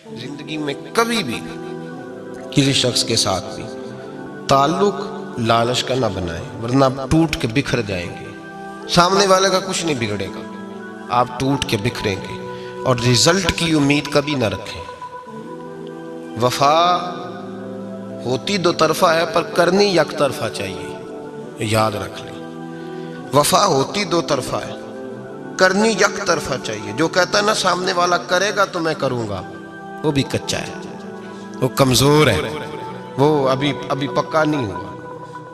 زندگی میں کبھی بھی کسی شخص کے ساتھ بھی تعلق لالچ کا نہ بنائیں، ورنہ آپ ٹوٹ کے بکھر جائیں گے۔ سامنے والے کا کچھ نہیں بگڑے گا، آپ ٹوٹ کے بکھریں گے، اور رزلٹ کی امید کبھی نہ رکھیں۔ وفا ہوتی دو طرفہ ہے پر کرنی یک طرفہ چاہیے، یاد رکھ لیں۔ وفا ہوتی دو طرفہ ہے، کرنی یک طرفہ چاہیے۔ جو کہتا ہے نا سامنے والا کرے گا تو میں کروں گا، وہ بھی کچا ہے، وہ کمزور ہے، وہ ابھی پکا نہیں ہوا۔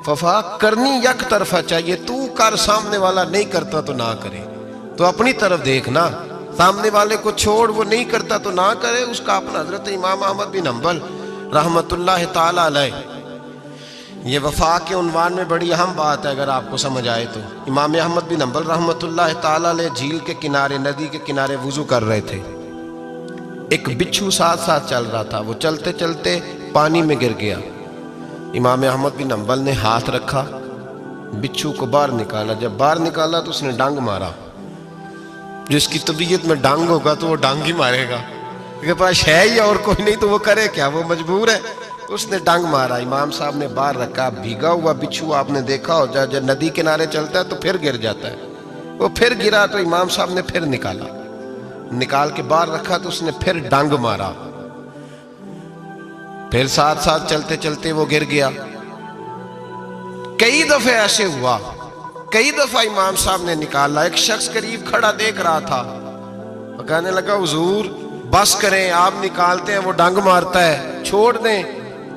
وفا کرنی یک طرفہ چاہیے، تو کر، سامنے والا نہیں کرتا تو نہ کرے۔ تو اپنی طرف دیکھنا، سامنے والے کو چھوڑ، وہ نہیں کرتا تو نہ کرے، اس کا اپنا۔ حضرت امام احمد بن حنبل رحمت اللہ تعالی علیہ، یہ وفا کے عنوان میں بڑی اہم بات ہے اگر آپ کو سمجھ آئے تو۔ امام احمد بن حنبل رحمت اللہ تعالی علیہ جھیل کے کنارے، ندی کے کنارے وضو کر رہے تھے۔ ایک بچھو ساتھ ساتھ چل رہا تھا، وہ چلتے چلتے پانی میں گر گیا۔ امام احمد بن حنبل نے ہاتھ رکھا، بچھو کو باہر نکالا۔ جب باہر نکالا تو اس نے ڈانگ مارا۔ جس کی طبیعت میں ڈانگ ہوگا تو وہ ڈانگ ہی مارے گا، کے پاس ہے ہی اور کوئی نہیں تو وہ کرے کیا، وہ مجبور ہے۔ اس نے ڈانگ مارا، امام صاحب نے باہر رکھا۔ بھیگا ہوا بچھو آپ نے دیکھا ہو، جب ندی کنارے چلتا ہے تو پھر گر جاتا ہے۔ وہ پھر گرا تو امام صاحب نے پھر نکال کے باہر رکھا تو اس نے پھر ڈانگ مارا۔ پھر ساتھ ساتھ چلتے چلتے وہ گر گیا۔ کئی دفعہ ایسے ہوا، کئی دفعہ امام صاحب نے نکالا۔ ایک شخص قریب کھڑا دیکھ رہا تھا، وہ کہنے لگا حضور بس کریں، آپ نکالتے ہیں وہ ڈانگ مارتا ہے، چھوڑ دیں۔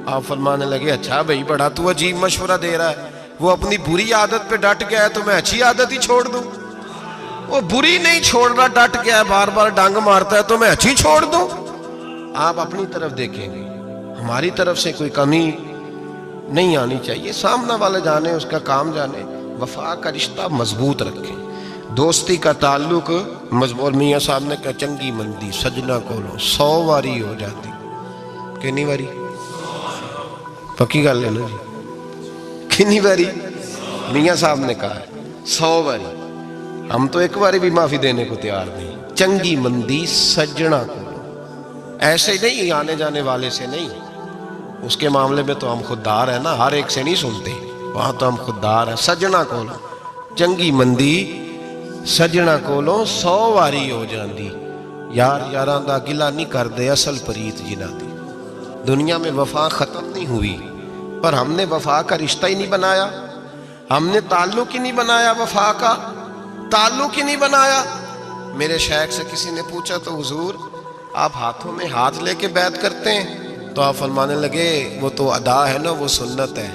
آپ فرمانے لگے اچھا بھائی، بڑا تو عجیب مشورہ دے رہا ہے۔ وہ اپنی بری عادت پہ ڈٹ گیا ہے تو میں اچھی عادت ہی چھوڑ دوں؟ وہ بری نہیں چھوڑ رہا، ڈٹ گیا ہے، بار بار ڈانگ مارتا ہے تو میں اچھی چھوڑ دوں؟ آپ اپنی طرف دیکھیں گے، ہماری طرف سے کوئی کمی نہیں آنی چاہیے۔ سامنے والے جانے، اس کا کام جانے۔ وفا کا رشتہ مضبوط رکھیں، دوستی کا تعلق مضبوط۔ میاں صاحب نے کہا چنگی مندی سجنا کولو 100 واری ہو جاتی، کتنی واری؟ پکی گل ہے نا جی، کتنی واری؟ میاں صاحب نے کہا 100 واری۔ ہم تو ایک باری بھی معافی دینے کو تیار نہیں۔ چنگی مندی سجنا کولو، ایسے نہیں آنے جانے والے سے نہیں، اس کے معاملے میں تو ہم خوددار ہیں نا، ہر ایک سے نہیں سنتے، وہاں تو ہم خوددار ہیں۔ سجنا کولو چنگی مندی سجنا کولو 100 واری ہو جاندی، یار یاراں دا گلا نہیں کر دے اصل پریت جنہ دی۔ دنیا میں وفا ختم نہیں ہوئی، پر ہم نے وفا کا رشتہ ہی نہیں بنایا، ہم نے تعلق ہی نہیں بنایا، وفا کا تعلق ہی نہیں بنایا۔ میرے شیخ سے کسی نے پوچھا تو حضور آپ ہاتھوں میں ہاتھ لے کے بیعت کرتے ہیں؟ تو آپ فرمانے لگے وہ تو ادا ہے نا، وہ سنت ہے،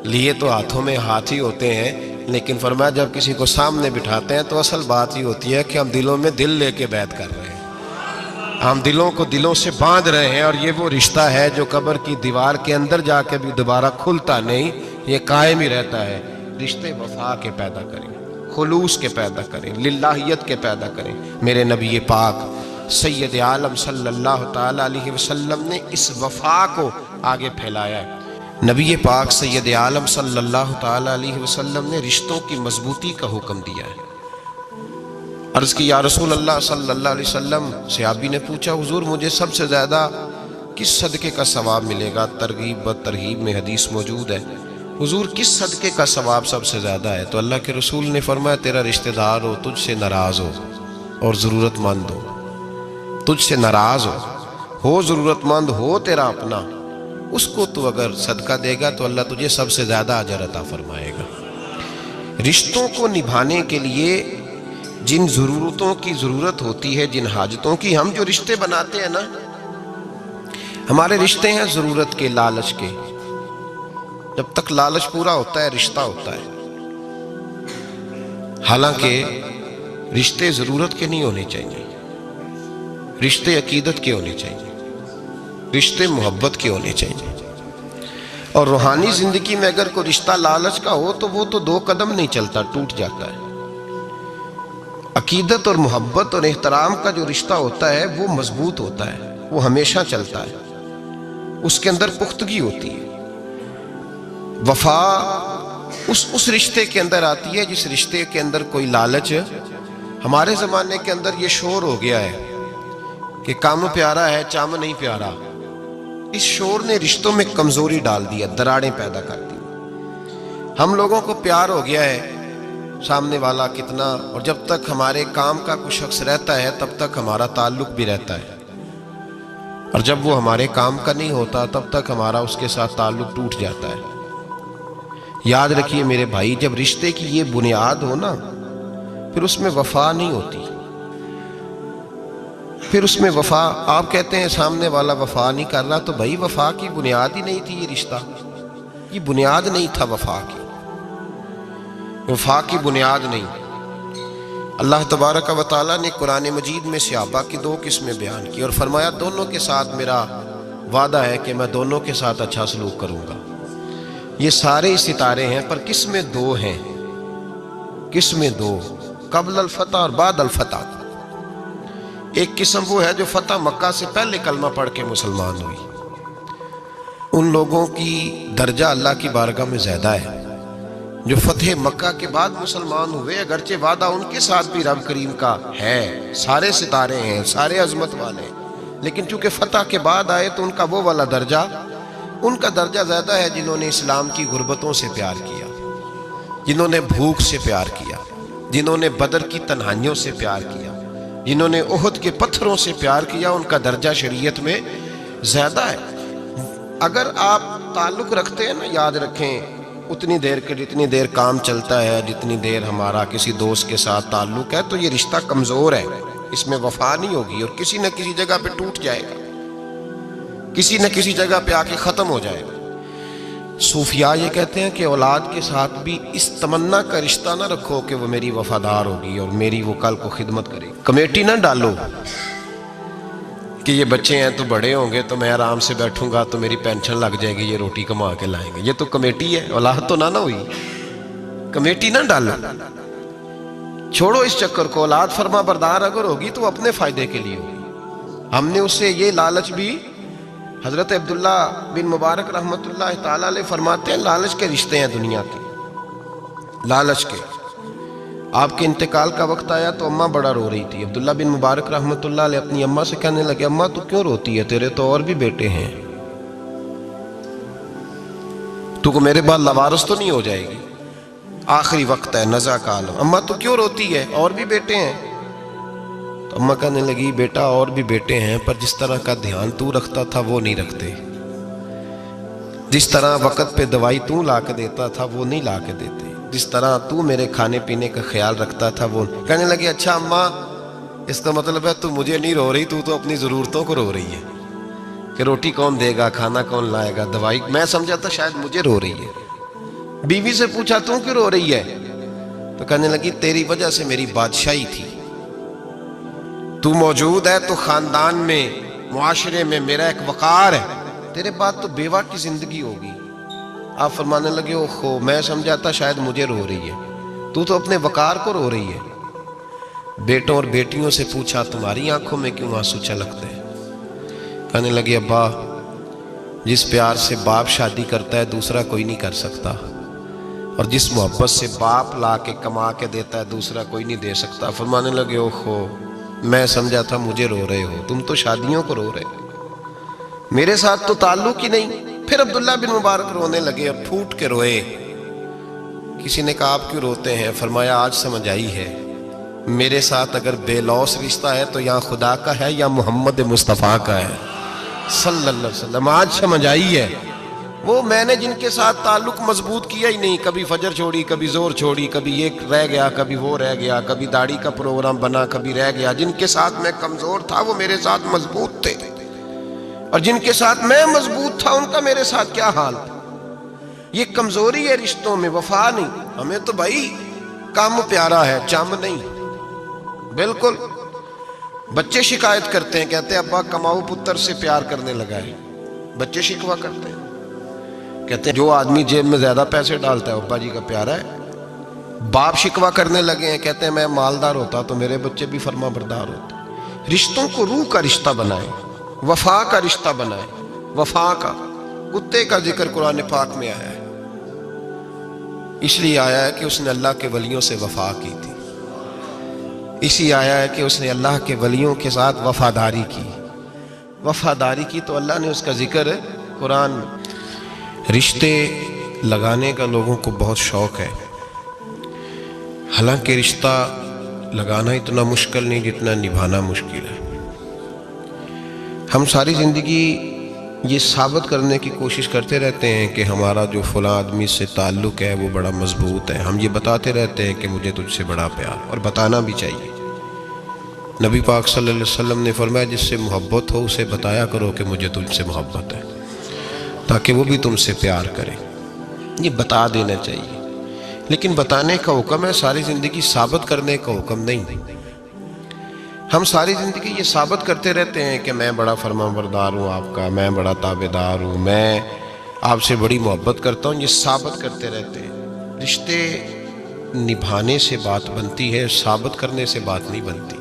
لیے تو ہاتھوں میں ہاتھ ہی ہوتے ہیں، لیکن فرمایا جب کسی کو سامنے بٹھاتے ہیں تو اصل بات ہی ہوتی ہے کہ ہم دلوں میں دل لے کے بیعت کر رہے ہیں، ہم دلوں کو دلوں سے باندھ رہے ہیں، اور یہ وہ رشتہ ہے جو قبر کی دیوار کے اندر جا کے بھی دوبارہ کھلتا نہیں، یہ قائم ہی رہتا ہے۔ رشتے وفا کے پیدا کریں، خلوص کے پیدا کریں، للہیت کے پیدا کریں۔ میرے نبی پاک سید عالم صلی اللہ تعالی علیہ وسلم نے اس وفا کو آگے پھیلایا ہے۔ نبی پاک سید عالم صلی اللہ تعالی علیہ وسلم نے رشتوں کی مضبوطی کا حکم دیا ہے۔ عرض کی یا رسول اللہ صلی اللہ علیہ وسلم، صحابی نے پوچھا حضور مجھے سب سے زیادہ کس صدقے کا ثواب ملے گا؟ ترغیب و ترہیب میں حدیث موجود ہے، حضور کس صدقے کا ثواب سب سے زیادہ ہے؟ تو اللہ کے رسول نے فرمایا تیرا رشتہ دار ہو تجھ سے ناراض ہو اور ضرورت مند ہو، تجھ سے ناراض ہو ضرورت مند ہو، تیرا اپنا، اس کو تو اگر صدقہ دے گا تو اللہ تجھے سب سے زیادہ اجر عطا فرمائے گا۔ رشتوں کو نبھانے کے لیے جن ضرورتوں کی ضرورت ہوتی ہے، جن حاجتوں کی، ہم جو رشتے بناتے ہیں نا، ہمارے رشتے ہیں ضرورت کے، لالچ کے۔ جب تک لالچ پورا ہوتا ہے رشتہ ہوتا ہے، حالانکہ رشتے ضرورت کے نہیں ہونے چاہیے، رشتے عقیدت کے ہونے چاہیے، رشتے محبت کے ہونے چاہیے۔ اور روحانی زندگی میں اگر کوئی رشتہ لالچ کا ہو تو وہ تو 2 قدم نہیں چلتا، ٹوٹ جاتا ہے۔ عقیدت اور محبت اور احترام کا جو رشتہ ہوتا ہے وہ مضبوط ہوتا ہے، وہ ہمیشہ چلتا ہے، اس کے اندر پختگی ہوتی ہے۔ وفا اس رشتے کے اندر آتی ہے جس رشتے کے اندر کوئی لالچ۔ ہمارے زمانے کے اندر یہ شور ہو گیا ہے کہ کام پیارا ہے چم نہیں پیارا، اس شور نے رشتوں میں کمزوری ڈال دیا، دراڑیں پیدا کر دی۔ ہم لوگوں کو پیار ہو گیا ہے سامنے والا کتنا، اور جب تک ہمارے کام کا کوئی شخص رہتا ہے تب تک ہمارا تعلق بھی رہتا ہے، اور جب وہ ہمارے کام کا نہیں ہوتا تب تک ہمارا اس کے ساتھ تعلق ٹوٹ جاتا ہے۔ یاد رکھیے میرے بھائی، جب رشتے کی یہ بنیاد ہو نا، پھر اس میں وفا نہیں ہوتی، پھر اس میں وفا، آپ کہتے ہیں سامنے والا وفا نہیں کر رہا، تو بھائی وفا کی بنیاد ہی نہیں تھی یہ رشتہ، یہ بنیاد نہیں تھا وفا کی، وفا کی بنیاد نہیں۔ اللہ تبارک و تعالیٰ نے قرآن مجید میں صحابہ کی 2 قسمیں بیان کی اور فرمایا دونوں کے ساتھ میرا وعدہ ہے کہ میں دونوں کے ساتھ اچھا سلوک کروں گا۔ یہ سارے ستارے ہیں پر قسمیں 2 ہیں، قسمیں 2، قبل الفتح اور بعد الفتح۔ ایک قسم وہ ہے جو فتح مکہ سے پہلے کلمہ پڑھ کے مسلمان ہوئی، ان لوگوں کی درجہ اللہ کی بارگاہ میں زیادہ ہے جو فتح مکہ کے بعد مسلمان ہوئے، اگرچہ وعدہ ان کے ساتھ بھی رب کریم کا ہے، سارے ستارے ہیں، سارے عظمت والے، لیکن چونکہ فتح کے بعد آئے تو ان کا وہ والا درجہ، ان کا درجہ زیادہ ہے جنہوں نے اسلام کی غربتوں سے پیار کیا، جنہوں نے بھوک سے پیار کیا، جنہوں نے بدر کی تنہائیوں سے پیار کیا، جنہوں نے احد کے پتھروں سے پیار کیا، ان کا درجہ شریعت میں زیادہ ہے۔ اگر آپ تعلق رکھتے ہیں نا، یاد رکھیں اتنی دیر کے جتنی دیر کام چلتا ہے، جتنی دیر ہمارا کسی دوست کے ساتھ تعلق ہے، تو یہ رشتہ کمزور ہے، اس میں وفا نہیں ہوگی اور کسی نہ کسی جگہ پہ ٹوٹ جائے گا، کسی نہ کسی جگہ پہ آ کے ختم ہو جائے گا۔ صوفیاء یہ کہتے ہیں کہ اولاد کے ساتھ بھی اس تمنا کا رشتہ نہ رکھو کہ وہ میری وفادار ہوگی اور میری وہ کل کو خدمت کرے گی۔ کمیٹی نہ ڈالو کہ یہ بچے ہیں تو بڑے ہوں گے تو میں آرام سے بیٹھوں گا تو میری پینشن لگ جائے گی، یہ روٹی کما کے لائیں گے، یہ تو کمیٹی ہے، اولاد تو نہ ہوئی، کمیٹی نہ ڈالو، چھوڑو اس چکر کو۔ اولاد فرما بردار اگر ہوگی تو اپنے فائدے کے لیے ہوگی۔ ہم نے اس سے یہ لالچ بھی، حضرت عبداللہ بن مبارک رحمۃ اللہ تعالیٰ علیہ فرماتے ہیں لالچ کے رشتے ہیں دنیا کے، لالچ کے۔ آپ کے انتقال کا وقت آیا تو اماں بڑا رو رہی تھی، عبداللہ بن مبارک رحمۃ اللہ علیہ اپنی اماں سے کہنے لگے اماں تو کیوں روتی ہے، تیرے تو اور بھی بیٹے ہیں، تو کو میرے بعد لوارث تو نہیں ہو جائے گی، آخری وقت ہے، نزع کا عالم، اماں تو کیوں روتی ہے، اور بھی بیٹے ہیں؟ تو اماں کہنے لگی بیٹا اور بھی بیٹے ہیں پر جس طرح کا دھیان تو رکھتا تھا وہ نہیں رکھتے، جس طرح وقت پہ دوائی تو لا کے دیتا تھا وہ نہیں لا کے دیتے، جس طرح تو میرے کھانے پینے کا خیال رکھتا تھا وہ۔ کہنے لگے اچھا اماں اس کا مطلب ہے تو مجھے نہیں رو رہی، تو اپنی ضرورتوں کو رو رہی ہے کہ روٹی کون دے گا، کھانا کون لائے گا، دوائی، میں سمجھا تھا شاید مجھے رو رہی ہے۔ بیوی سے پوچھا تو کیوں رو رہی ہے، تو کہنے لگی تیری وجہ سے میری بادشاہی تھی، تو موجود ہے تو خاندان میں، معاشرے میں میرا ایک وقار ہے، تیرے بعد تو بیوہ کی زندگی ہوگی۔ آپ فرمانے لگے اوہو میں سمجھا تھا شاید مجھے رو رہی ہے، تو اپنے وقار کو رو رہی ہے۔ بیٹوں اور بیٹیوں سے پوچھا تمہاری آنکھوں میں کیوں آنسو چھلکتے ہیں؟ کہنے لگے ابا جس پیار سے باپ شادی کرتا ہے دوسرا کوئی نہیں کر سکتا، اور جس محبت سے باپ لا کے کما کے دیتا ہے دوسرا کوئی نہیں دے سکتا۔ فرمانے لگے اوہو میں سمجھا تھا مجھے رو رہے ہو، تم تو شادیوں کو رو رہے ہو، میرے ساتھ تو تعلق ہی نہیں۔ پھر عبداللہ بن مبارک رونے لگے اور پھوٹ کے روئے۔ کسی نے کہا آپ کیوں روتے ہیں؟ فرمایا آج سمجھ آئی ہے، میرے ساتھ اگر بے لوث رشتہ ہے تو یا خدا کا ہے یا محمد مصطفیٰ کا ہے صلی اللہ علیہ وسلم، آج سمجھ آئی ہے۔ وہ میں نے جن کے ساتھ تعلق مضبوط کیا ہی نہیں، کبھی فجر چھوڑی، کبھی زور چھوڑی، کبھی یہ رہ گیا، کبھی وہ رہ گیا، کبھی داڑھی کا پروگرام بنا، کبھی رہ گیا، جن کے ساتھ میں کمزور تھا وہ میرے ساتھ مضبوط تھے، اور جن کے ساتھ میں مضبوط تھا ان کا میرے ساتھ کیا حال تھا۔ یہ کمزوری ہے رشتوں میں، وفا نہیں۔ ہمیں تو بھائی کام پیارا ہے، چم نہیں، بالکل۔ بچے شکایت کرتے ہیں، کہتے ہیں ابا کماؤ پتر سے پیار کرنے لگا ہے، بچے شکوہ کرتے ہیں، کہتے ہیں جو آدمی جیب میں زیادہ پیسے ڈالتا ہے ابا جی کا پیارا ہے۔ باپ شکوہ کرنے لگے ہیں، کہتے ہیں میں مالدار ہوتا تو میرے بچے بھی فرما بردار ہوتے۔ رشتوں کو روح کا رشتہ بنائیں، وفا کا رشتہ بنائیں، وفا کا۔ کتے کا ذکر قرآن پاک میں آیا ہے، اس لیے آیا ہے کہ اس نے اللہ کے ولیوں سے وفا کی تھی، اسی آیا ہے کہ اس نے اللہ کے ولیوں کے ساتھ وفاداری کی، وفاداری کی تو اللہ نے اس کا ذکر ہے قرآن میں۔ رشتے لگانے کا لوگوں کو بہت شوق ہے، حالانکہ رشتہ لگانا اتنا مشکل نہیں جتنا نبھانا مشکل ہے۔ ہم ساری زندگی یہ ثابت کرنے کی کوشش کرتے رہتے ہیں کہ ہمارا جو فلاں آدمی سے تعلق ہے وہ بڑا مضبوط ہے، ہم یہ بتاتے رہتے ہیں کہ مجھے تجھ سے بڑا پیار، اور بتانا بھی چاہیے۔ نبی پاک صلی اللہ علیہ وسلم نے فرمایا جس سے محبت ہو اسے بتایا کرو کہ مجھے تجھ سے محبت ہے، تاکہ وہ بھی تم سے پیار کرے، یہ بتا دینا چاہیے۔ لیکن بتانے کا حکم ہے، ساری زندگی ثابت کرنے کا حکم نہیں۔ ہم ساری زندگی یہ ثابت کرتے رہتے ہیں کہ میں بڑا فرمانبردار ہوں آپ کا، میں بڑا تابعدار ہوں، میں آپ سے بڑی محبت کرتا ہوں، یہ ثابت کرتے رہتے ہیں۔ رشتے نبھانے سے بات بنتی ہے، ثابت کرنے سے بات نہیں بنتی۔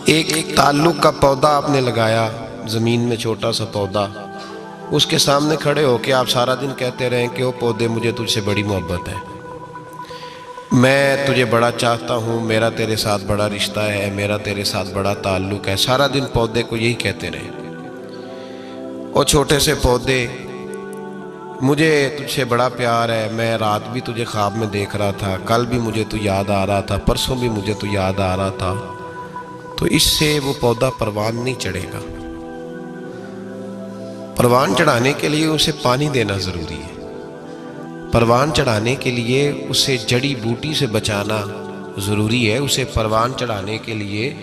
ایک تعلق کا پودا آپ نے لگایا زمین میں، چھوٹا سا پودا، اس کے سامنے کھڑے ہو کے آپ سارا دن کہتے رہیں کہ وہ پودے مجھے تجھ سے بڑی محبت ہے، میں تجھے بڑا چاہتا ہوں، میرا تیرے ساتھ بڑا رشتہ ہے، میرا تیرے ساتھ بڑا تعلق ہے، سارا دن پودے کو یہی کہتے رہے۔ اور چھوٹے سے پودے، مجھے تجھ سے بڑا پیار ہے، میں رات بھی تجھے خواب میں دیکھ رہا تھا، کل بھی مجھے تو یاد آ رہا تھا، پرسوں بھی مجھے تو یاد آ رہا تھا، تو اس سے وہ پودا پروان نہیں چڑھے گا۔ پروان چڑھانے کے لیے اسے پانی دینا ضروری ہے، پروان چڑھانے کے لیے اسے جڑی بوٹی سے بچانا ضروری ہے، اسے پروان چڑھانے کے لیے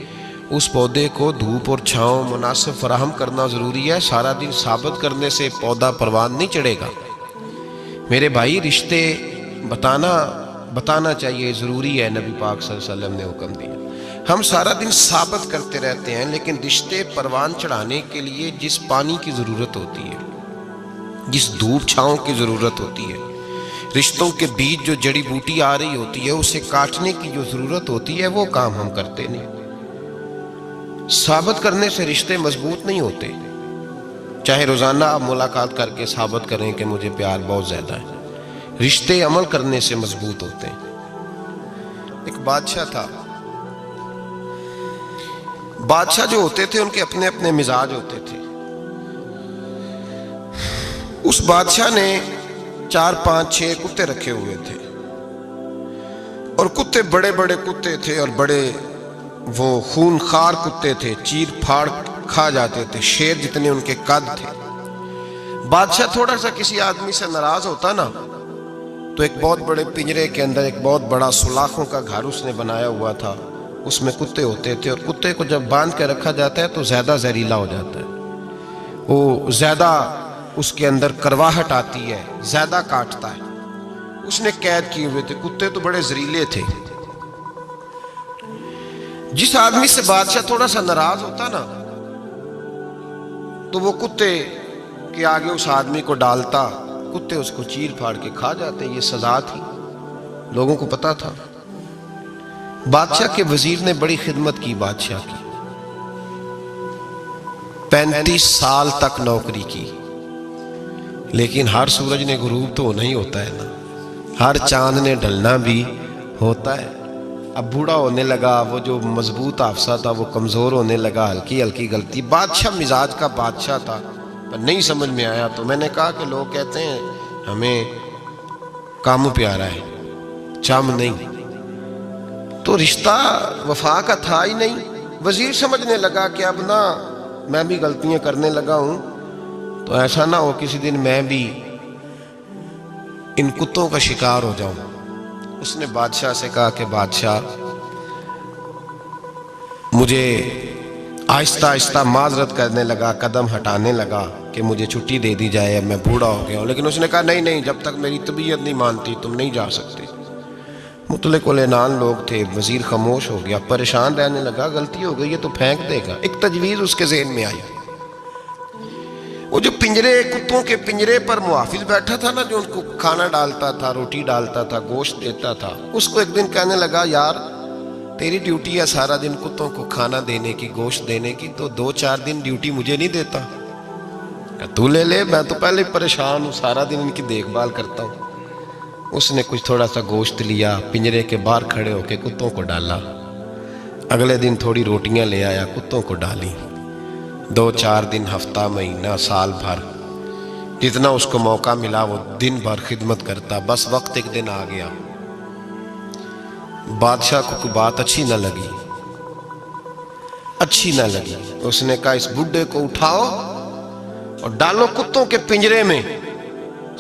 اس پودے کو دھوپ اور چھاؤں مناسب فراہم کرنا ضروری ہے۔ سارا دن ثابت کرنے سے پودا پروان نہیں چڑھے گا۔ میرے بھائی، رشتے بتانا چاہیے، ضروری ہے، نبی پاک صلی اللہ علیہ وسلم نے حکم دیا۔ ہم سارا دن ثابت کرتے رہتے ہیں، لیکن رشتے پروان چڑھانے کے لیے جس پانی کی ضرورت ہوتی ہے، جس دھوپ چھاؤں کی ضرورت ہوتی ہے، رشتوں کے بیچ جو جڑی بوٹی آ رہی ہوتی ہے اسے کاٹنے کی جو ضرورت ہوتی ہے، وہ کام ہم کرتے نہیں۔ ثابت کرنے سے رشتے مضبوط نہیں ہوتے، چاہے روزانہ آپ ملاقات کر کے ثابت کریں کہ مجھے پیار بہت زیادہ ہے، رشتے عمل کرنے سے مضبوط ہوتے ہیں۔ ایک بادشاہ تھا، بادشاہ جو ہوتے تھے ان کے اپنے اپنے مزاج ہوتے تھے۔ اس بادشاہ نے 4 5 6 کتے رکھے ہوئے تھے، اور کتے بڑے بڑے کتے تھے، اور بڑے وہ خون خار کتے تھے، چیر پھاڑ کھا جاتے تھے، شیر جتنے ان کے قد تھے۔ بادشاہ تھوڑا سا کسی آدمی سے ناراض ہوتا نا، تو ایک بہت بڑے پنجرے کے اندر ایک بہت بڑا سلاخوں کا گھر اس نے بنایا ہوا تھا، اس میں کتے ہوتے تھے، اور کتے کو جب باندھ کے رکھا جاتا ہے تو زیادہ زہریلا ہو جاتا ہے، وہ زیادہ اس کے اندر کرواہٹ آتی ہے، زیادہ کاٹتا ہے۔ اس نے قید کیے ہوئے تھے، کتے تو بڑے زہریلے تھے۔ جس آدمی سے بادشاہ تھوڑا سا ناراض ہوتا نا، تو وہ کتے کے آگے اس آدمی کو ڈالتا، کتے اس کو چیر پھاڑ کے کھا جاتے۔ یہ سزا تھی، لوگوں کو پتا تھا۔ بادشاہ کے وزیر نے بڑی خدمت کی بادشاہ کی، 35 سال تک نوکری کی، لیکن ہر سورج نے غروب تو ہونا ہی ہوتا ہے نا، ہر چاند نے ڈھلنا بھی ہوتا ہے۔ اب بوڑھا ہونے لگا، وہ جو مضبوط حافظہ تھا وہ کمزور ہونے لگا، ہلکی ہلکی غلطی۔ بادشاہ مزاج کا بادشاہ تھا، پر نہیں سمجھ میں آیا، تو میں نے کہا کہ لوگ کہتے ہیں ہمیں کام پیارا ہے، چم نہیں، تو رشتہ وفا کا تھا ہی نہیں۔ وزیر سمجھنے لگا کہ اب نہ میں بھی غلطیاں کرنے لگا ہوں، تو ایسا نہ ہو کسی دن میں بھی ان کتوں کا شکار ہو جاؤں۔ اس نے بادشاہ سے کہا کہ بادشاہ، مجھے آہستہ آہستہ معذرت کرنے لگا، قدم ہٹانے لگا کہ مجھے چھٹی دے دی جائے، اب میں بوڑھا ہو گیا ہوں۔ لیکن اس نے کہا نہیں، جب تک میری طبیعت نہیں مانتی تم نہیں جا سکتے۔ مطلق العنان لوگ تھے، وزیر خاموش ہو گیا، پریشان رہنے لگا، غلطی ہو گئی ہے تو پھینک دے گا۔ ایک تجویز اس کے ذہن میں آئی، وہ جو کتوں کے پنجرے پر محافظ بیٹھا تھا نا، جو ان کو کھانا ڈالتا تھا، روٹی ڈالتا تھا، گوشت دیتا تھا، اس کو ایک دن کہنے لگا، یار تیری ڈیوٹی ہے سارا دن کتوں کو کھانا دینے کی، گوشت دینے کی، تو 2 4 دن ڈیوٹی مجھے نہیں دیتا؟ تو لے لے، میں تو پہلے پریشان ہوں، سارا دن ان کی دیکھ بھال کرتا ہوں۔ اس نے کچھ تھوڑا سا گوشت لیا، پنجرے کے باہر کھڑے ہو کے کتوں کو ڈالا۔ اگلے دن تھوڑی روٹیاں لے آیا، کتوں کو ڈالی۔ 2-4 دن، ہفتہ، مہینہ، سال بھر، جتنا اس کو موقع ملا وہ دن بھر خدمت کرتا۔ بس وقت ایک دن آ گیا، بادشاہ کو کوئی بات اچھی نہ لگی۔ اس نے کہا اس بڈھے کو اٹھاؤ اور ڈالو کتوں کے پنجرے میں۔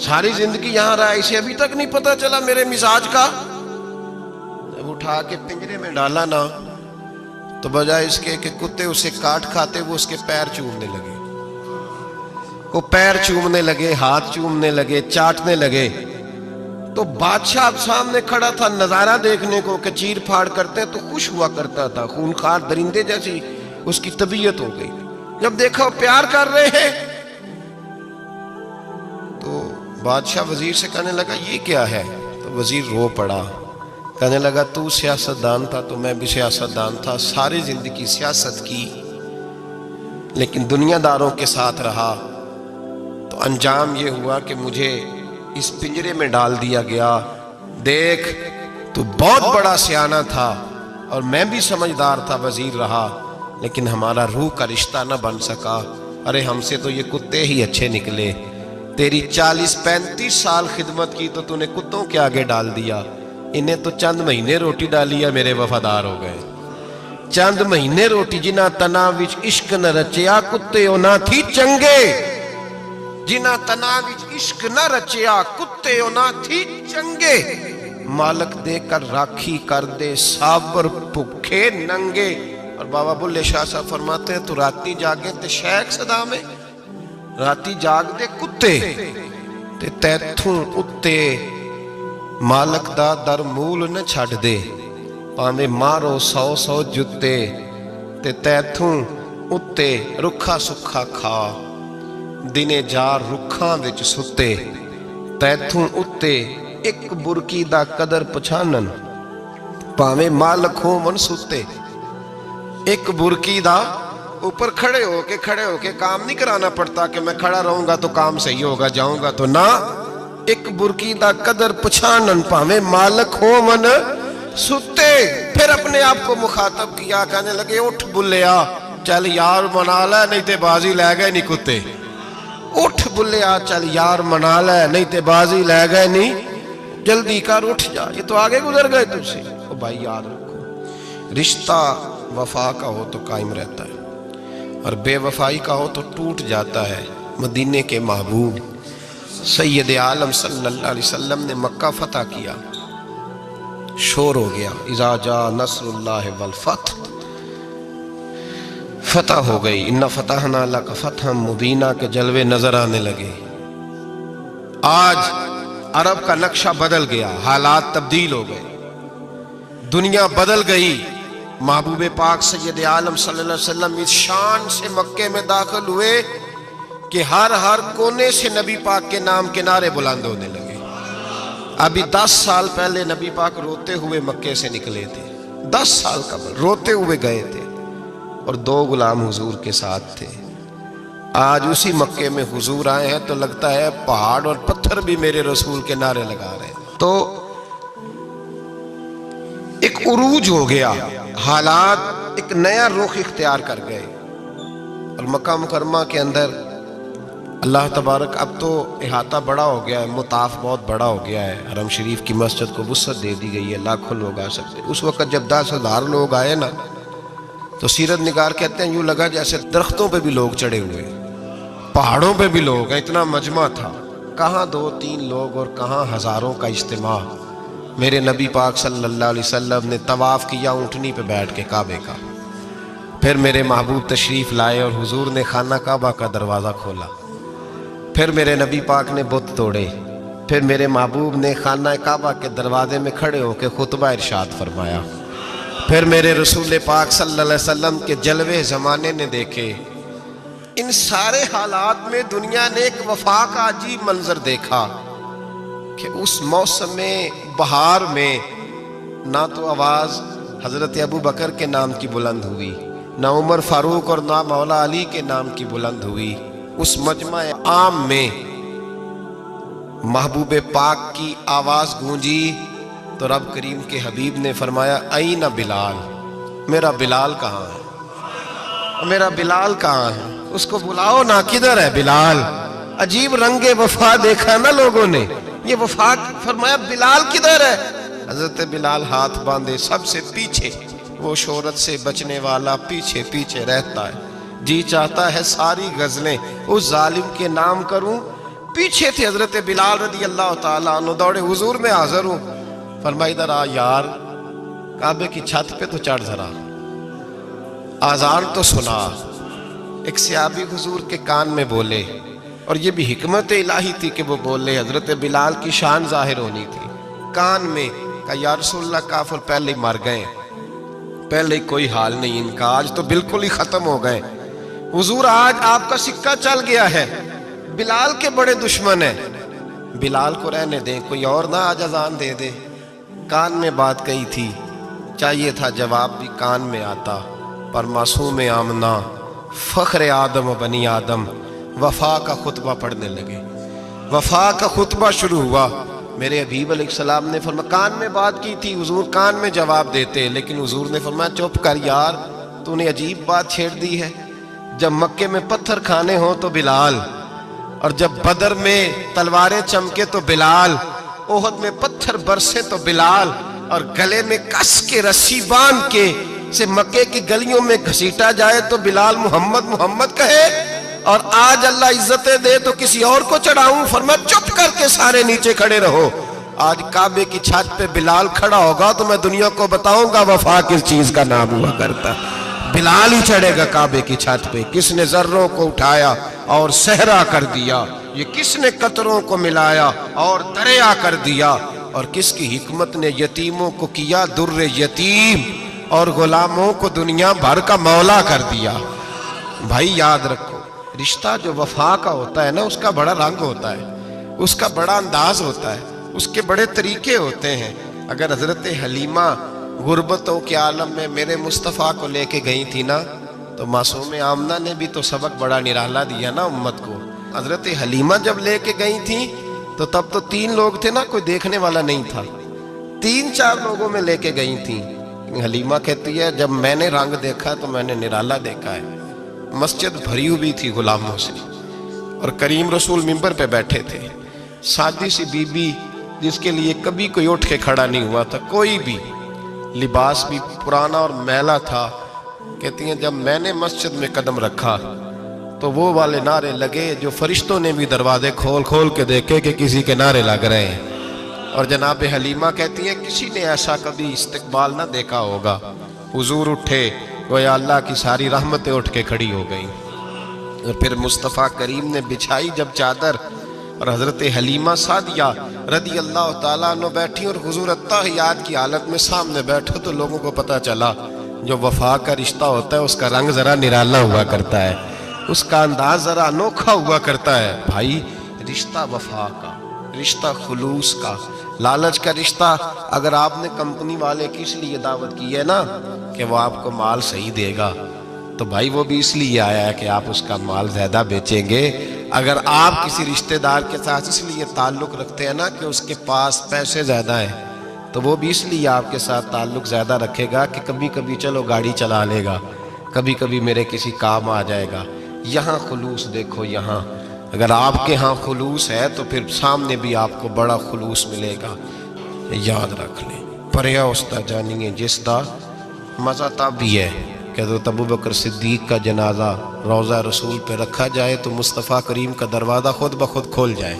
ساری زندگی یہاں رہا، اسے ابھی تک نہیں پتا چلا میرے مزاج کا۔ جب اٹھا کے پنجرے میں ڈالا نا، تو بجائے اس کے کہ کتے اسے کاٹ کھاتے، وہ اس کے پیر چومنے لگے۔ وہ پیر چومنے لگے، ہاتھ چومنے لگے، چاٹنے لگے۔ تو بادشاہ اب سامنے کھڑا تھا نظارہ دیکھنے کو کہ چیر پھاڑ کرتے ہیں تو خوش ہوا کرتا تھا، خونخوار درندے جیسی اس کی طبیعت ہو گئی۔ جب دیکھا وہ پیار کر رہے ہیں تو بادشاہ وزیر سے کہنے لگا یہ کیا ہے؟ تو وزیر رو پڑا، کہنے لگا تو سیاستدان تھا تو میں بھی سیاستدان تھا، ساری زندگی سیاست کی، لیکن دنیا داروں کے ساتھ رہا تو انجام یہ ہوا کہ مجھے اس پنجرے میں ڈال دیا گیا۔ دیکھ تو بہت بڑا سیانہ تھا اور میں بھی سمجھدار تھا، وزیر رہا، لیکن ہمارا روح کا رشتہ نہ بن سکا۔ ارے ہم سے تو یہ کتے ہی اچھے نکلے۔ تیری 40-35 سال خدمت کی تو تو نے کتوں کے آگے ڈال دیا، انہیں تو چند مہینے روٹی ڈالی ہے، میرے وفادار ہو گئے۔ چند مہینے روٹی، جنہ تنا وچ عشق نہ رچیا، کتے او نہ تھی چنگے۔ جنہ تنا وچ عشق نہ رچیا، کتے او نہ تھی چنگے۔ مالک دے کر راکھی کر دے، صابر بھوکے ننگے۔ اور بابا بلے شاہ صاحب فرماتے ہیں تو راتی جاگے تے شیخ صدا میں، راتی جاگ دے کتے تے تیتھوں اتے مالک دا در مول نہ چھڑ دے، پاویں مارو 100 جتے تے تیتھوں اتے رکھا سکھا کھا، دنے جار رکھاں وچ ستے، تیتھوں اتے ایک برکی دا قدر پچھانن، پاویں مالک ہو من ستے۔ ایک برکی دا اوپر کھڑے ہو کے کام نہیں کرانا پڑتا کہ میں کھڑا رہوں گا تو کام صحیح ہوگا، جاؤں گا تو نہ۔ ایک برکی دا قدر پچھانن، پاویں مالک ہو من ستے۔ پھر اپنے آپ کو مخاطب کیا، کہنے لگے اٹھ بلیا، چل یار منا لے نہیں تے بازی لے گئے نہیں کتے۔ اٹھ بلیا، چل یار منا لے نہیں تے بازی لے گئے نہیں، جلدی کر اٹھ جا، یہ تو آگے گزر گئے تجھ سے۔ او بھائی یاد رکھو، رشتہ وفا کا ہو تو قائم رہتا ہے اور بے وفائی کا ہو تو ٹوٹ جاتا ہے۔ مدینے کے محبوب سید عالم صلی اللہ علیہ وسلم نے مکہ فتح کیا، شور ہو گیا، اذا جاء نصر اللہ والفتح، فتح ہو گئی، انا فتحنا لک فتحا مبینا کے جلوے نظر آنے لگے۔ آج عرب کا نقشہ بدل گیا، حالات تبدیل ہو گئے، دنیا بدل گئی۔ محبوب پاک سید عالم صلی اللہ علیہ وسلم اس شان سے مکے میں داخل ہوئے کہ ہر کونے سے نبی پاک کے نام کے نعرے بلند ہونے لگے۔ ابھی 10 سال پہلے نبی پاک روتے ہوئے مکے سے نکلے تھے، 10 سال قبل روتے ہوئے گئے تھے اور 2 غلام حضور کے ساتھ تھے۔ آج اسی مکے میں حضور آئے ہیں تو لگتا ہے پہاڑ اور پتھر بھی میرے رسول کے نعرے لگا رہے ہیں۔ تو ایک عروج ہو گیا، حالات ایک نیا رخ اختیار کر گئے، اور مکہ مکرمہ کے اندر اللہ تبارک اب تو احاطہ بڑا ہو گیا ہے، مطاف بہت بڑا ہو گیا ہے، حرم شریف کی مسجد کو وسعت دے دی گئی ہے، لاکھوں لوگ آ سکتے۔ اس وقت جب 10,000 لوگ آئے نا تو سیرت نگار کہتے ہیں یوں لگا جیسے درختوں پہ بھی لوگ چڑھے ہوئے، پہاڑوں پہ بھی لوگ ہیں، اتنا مجمع تھا۔ کہاں 2-3 لوگ اور کہاں ہزاروں کا اجتماع۔ میرے نبی پاک صلی اللہ علیہ وسلم نے طواف کیا اونٹنی پہ بیٹھ کے کعبے کا، پھر میرے محبوب تشریف لائے اور حضور نے خانہ کعبہ کا دروازہ کھولا، پھر میرے نبی پاک نے بت توڑے، پھر میرے محبوب نے خانہ کعبہ کے دروازے میں کھڑے ہو کے خطبہ ارشاد فرمایا، پھر میرے رسول پاک صلی اللہ علیہ وسلم کے جلوے زمانے نے دیکھے۔ ان سارے حالات میں دنیا نے ایک وفا کا عجیب منظر دیکھا کہ اس موسم بہار میں نہ تو آواز حضرت ابو بکر کے نام کی بلند ہوئی، نہ عمر فاروق اور نہ مولا علی کے نام کی بلند ہوئی۔ اس مجمع عام میں محبوب پاک کی آواز گونجی تو رب کریم کے حبیب نے فرمایا این بلال، میرا بلال کہاں ہے، میرا بلال کہاں ہے، اس کو بلاؤ نا، کدھر ہے بلال؟ عجیب رنگ وفا دیکھا نا لوگوں نے، یہ وفا فرمایا بلال کدھر ہے؟ حضرت بلال ہاتھ باندھے سب سے پیچھے، وہ شہرت سے بچنے والا پیچھے پیچھے رہتا ہے، جی چاہتا ہے ساری غزلیں اس ظالم کے نام کروں۔ پیچھے تھے حضرت بلال رضی اللہ تعالیٰ عنہ، دوڑے حضور میں حاضر ہوں، فرمایا ادھر آ یار، کعبے کی چھت پہ تو چڑھ ذرا، آذان تو سنا۔ ایک صحابی حضور کے کان میں بولے، اور یہ بھی حکمت الہی تھی کہ وہ بولے، حضرت بلال کی شان ظاہر ہونی تھی، کان میں کہا یا رسول اللہ کافر پہلے ہی مر گئے، پہلے ہی کوئی حال نہیں ان کا، آج تو بالکل ہی ختم ہو گئے حضور، آج آپ کا سکہ چل گیا ہے، بلال کے بڑے دشمن ہیں، بلال کو رہنے دیں، کوئی اور نہ آج اذان دے دے۔ کان میں بات کہی تھی، چاہیے تھا جواب بھی کان میں آتا، پر معصوم آمنہ فخر آدم و بنی آدم وفا کا خطبہ پڑھنے لگے، وفا کا خطبہ شروع ہوا۔ میرے حبیب علیہ السلام نے فرمایا، کان میں بات کی تھی حضور کان میں جواب دیتے، لیکن حضور نے فرمایا چپ کر یار، تو نے عجیب بات چھیڑ دی ہے، جب مکے میں پتھر کھانے ہوں تو بلال، اور جب بدر میں تلواریں چمکے تو بلال، احد میں پتھر برسے تو بلال، اور گلے میں کس کے رسی باندھ کے سے مکے کی گلیوں میں گھسیٹا جائے تو بلال محمد محمد کہے، اور آج اللہ عزتیں دے تو کسی اور کو چڑھاؤں، فرمایا چپ کر کے سارے نیچے کھڑے رہو، آج کعبے کی چھت پہ بلال کھڑا ہوگا تو میں دنیا کو بتاؤں گا وفا کس چیز کا نام ہوا کرتا، بلال ہی چڑھے گا کعبے کی چھت پہ۔ کس نے ذروں کو اٹھایا اور صحرا کر دیا، یہ کس نے قطروں کو ملایا اور دریا کر دیا، اور کس کی حکمت نے یتیموں کو کیا در یتیم، اور غلاموں کو دنیا بھر کا مولا کر دیا۔ بھائی یاد رکھو، رشتہ جو وفا کا ہوتا ہے نا، اس کا بڑا رنگ ہوتا ہے، اس کا بڑا انداز ہوتا ہے، اس کے بڑے طریقے ہوتے ہیں۔ اگر حضرت حلیمہ غربتوں کے عالم میں میرے مصطفیٰ کو لے کے گئی تھی نا، تو معصوم آمنہ نے بھی تو سبق بڑا نرالا دیا نا امت کو۔ حضرت حلیمہ جب لے کے گئی تھی تو تب تو 3 لوگ تھے نا، کوئی دیکھنے والا نہیں تھا، 3-4 لوگوں میں لے کے گئی تھی۔ حلیمہ کہتی ہے جب میں نے رنگ دیکھا تو میں نے نرالا دیکھا ہے، مسجد بھری ہوئی تھی غلاموں سے، اور کریم رسول منبر پہ بیٹھے تھے، سادی سی بی بی جس کے لیے کبھی کوئی اٹھ کے کھڑا نہیں ہوا تھا، کوئی بھی، لباس بھی پرانا اور میلا تھا، کہتی ہیں جب میں نے مسجد میں قدم رکھا تو وہ والے نعرے لگے جو فرشتوں نے بھی دروازے کھول کھول کے دیکھے کہ کسی کے نعرے لگ رہے ہیں، اور جناب حلیمہ کہتی ہیں کسی نے ایسا کبھی استقبال نہ دیکھا ہوگا، حضور اٹھے گویا اللہ کی ساری رحمتیں اٹھ کے کھڑی ہو گئیں، اور پھر مصطفیٰ کریم نے بچھائی جب چادر، اور حضرت حلیمہ سعدیہ رضی اللہ تعالیٰ عنہ بیٹھی، اور حضور اتحیات کی حالت میں سامنے بیٹھو تو لوگوں کو پتہ چلا جو وفا کا رشتہ ہوتا ہے اس کا رنگ ذرا نرالا ہوا کرتا ہے، اس کا انداز ذرا انوکھا ہوا کرتا ہے۔ بھائی رشتہ وفا کا، رشتہ خلوص کا، لالچ کا رشتہ، اگر آپ نے کمپنی والے کی اس لیے دعوت کی ہے نا کہ وہ آپ کو مال صحیح دے گا، تو بھائی وہ بھی اس لیے آیا ہے کہ آپ اس کا مال زیادہ بیچیں گے۔ اگر آپ کسی رشتہ دار کے ساتھ اس لیے تعلق رکھتے ہیں نا کہ اس کے پاس پیسے زیادہ ہیں، تو وہ بھی اس لیے آپ کے ساتھ تعلق زیادہ رکھے گا کہ کبھی کبھی چلو گاڑی چلا لے گا، کبھی کبھی میرے کسی کام آ جائے گا۔ یہاں خلوص دیکھو، یہاں اگر آپ کے ہاں خلوص ہے تو پھر سامنے بھی آپ کو بڑا خلوص ملے گا، یاد رکھ لیں۔ پریا استا جانیے جس دا مزہ تب بھی ہے کہ حضرت ابوبکر صدیق کا جنازہ روضہ رسول پہ رکھا جائے تو مصطفیٰ کریم کا دروازہ خود بخود کھول جائے،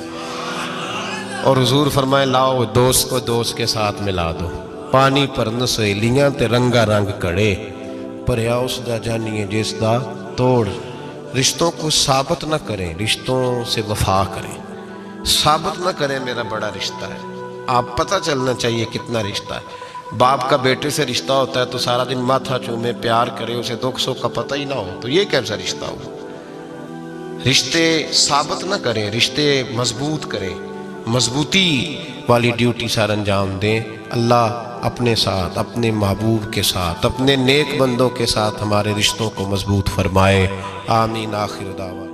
اور حضور فرمائے لاؤ دوست کو دوست کے ساتھ ملا دو، پانی پر نہ سہیلیاں تے رنگا رنگ کڑے، پریا اس دا جانیے جس دا توڑ۔ رشتوں کو ثابت نہ کریں، رشتوں سے وفا کریں، ثابت نہ کریں میرا بڑا رشتہ ہے، آپ پتہ چلنا چاہیے کتنا رشتہ ہے۔ باپ کا بیٹے سے رشتہ ہوتا ہے تو سارا دن ماتھا چومے پیار کرے، اسے دکھ سکھ کا پتہ ہی نہ ہو، تو یہ کیسا رشتہ ہو؟ رشتے ثابت نہ کریں، رشتے مضبوط کریں، مضبوطی والی ڈیوٹی سر انجام دیں۔ اللہ اپنے ساتھ، اپنے محبوب کے ساتھ، اپنے نیک بندوں کے ساتھ ہمارے رشتوں کو مضبوط فرمائے، آمین۔ آخر دعوانا